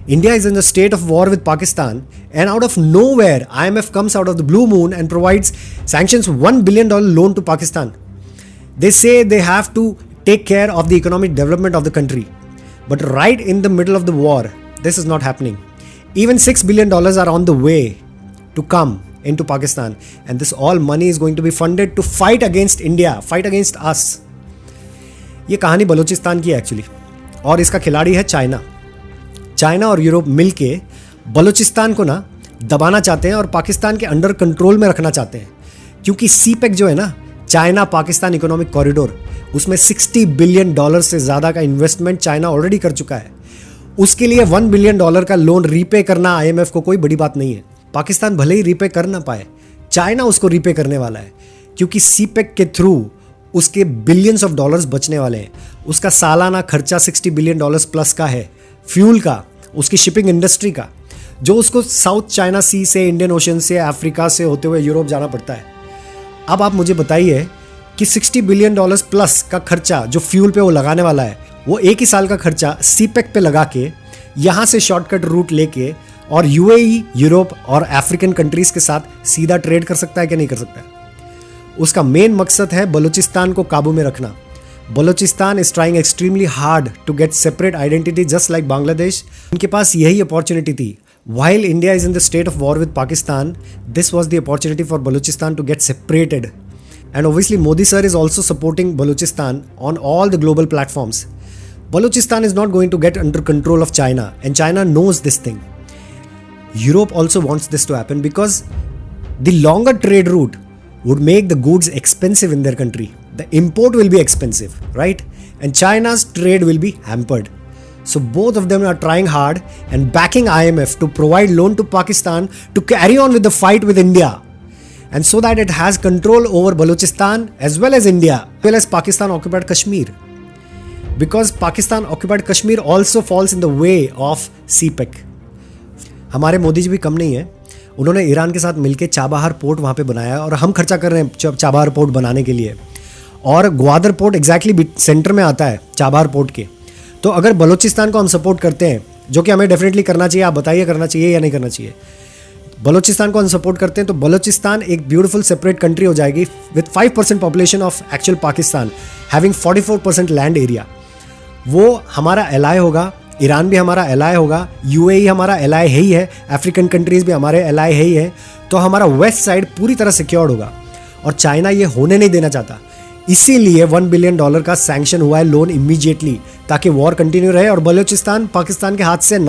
India is in a state of war with Pakistan, and out of nowhere, IMF comes out of the blue moon and provides sanctions $1 billion loan to Pakistan. They say they have to take care of the economic development of the country. But right in the middle of the war, this is not happening. Even $6 billion are on the way to come into Pakistan, and this all money is going to be funded to fight against India, fight against us. ये कहानी बलूचिस्तान की है actually, और इसका खिलाड़ी है China. China और Europe मिलके बलूचिस्तान को ना दबाना चाहते हैं और पाकिस्तान के अंडर कंट्रोल में रखना चाहते हैं, क्योंकि सीपेक जो है ना, चाइना पाकिस्तान इकोनॉमिक कॉरिडोर, उसमें $60 बिलियन से ज़्यादा का इन्वेस्टमेंट चाइना ऑलरेडी कर चुका है. उसके लिए $1 बिलियन का लोन रीपे करना IMF को कोई बड़ी बात नहीं है. पाकिस्तान भले ही रीपे कर ना पाए, चाइना उसको रीपे करने वाला है, क्योंकि सीपेक के थ्रू उसके बिलियंस ऑफ डॉलर्स बचने वाले हैं. उसका सालाना खर्चा $60 बिलियन प्लस का है, फ्यूल का, उसकी शिपिंग इंडस्ट्री का, जो उसको साउथ चाइना सी से, इंडियन ओशन से, अफ्रीका से होते हुए यूरोप जाना पड़ता है. अब आप मुझे बताइए कि $60 बिलियन प्लस का खर्चा जो फ्यूल पे वो लगाने वाला है, वो एक ही साल का खर्चा सीपेक पे लगा के यहाँ से शॉर्टकट रूट लेके और UAE, यूरोप और अफ्रीकन कंट्रीज के साथ सीधा ट्रेड कर सकता है कि नहीं कर सकता है. उसका मेन मकसद है बलूचिस्तान को काबू में रखना. Balochistan is trying extremely hard to get separate identity just like Bangladesh. उनके पास यही अपॉर्चुनिटी थी. While India is in the state of war with Pakistan, this was the opportunity for Balochistan to get separated. And obviously Modi sir is also supporting Balochistan on all the global platforms. Balochistan is not going to get under control of China, and China knows this thing. Europe also wants this to happen because the longer trade route would make the goods expensive in their country. The import will be expensive, right? And China's trade will be hampered. So both of them are trying hard and backing IMF to provide loan to Pakistan to carry on with the fight with India, and so that it has control over Balochistan as well as India, as well as Pakistan occupied Kashmir. Because Pakistan occupied Kashmir also falls in the way of CPEC. हमारे मोदी जी भी कम नहीं है. उन्होंने Iran के साथ मिलकर Chabahar port वहाँ पे बनाया, और हम खर्चा कर रहे हैं चाबहार पोर्ट बनाने के लिए. और ग्वादर पोर्ट एग्जैक्टली सेंटर में आता है चाबहार पोर्ट के. तो अगर बलूचिस्तान को हम सपोर्ट करते हैं, जो कि हमें डेफिनेटली करना चाहिए, आप बताइए करना चाहिए या नहीं करना चाहिए. बलूचिस्तान को हम सपोर्ट करते हैं तो बलूचिस्तान एक ब्यूटीफुल सेपरेट कंट्री हो जाएगी with 5% population of actual Pakistan, having 44% land area. वो हमारा एलाय होगा, ईरान भी हमारा एलाय होगा, UAE हमारा एलाय है ही है, अफ्रीकन कंट्रीज भी हमारे एलाय है ही है. तो हमारा वेस्ट साइड पूरी तरह सिक्योर्ड होगा, और चाइना ये होने नहीं देना चाहता. इसीलिए $1 बिलियन का सैंक्शन हुआ है लोन इमीडिएटली, ताकि वॉर कंटिन्यू रहे और बलूचिस्तान पाकिस्तान के हाथ से ना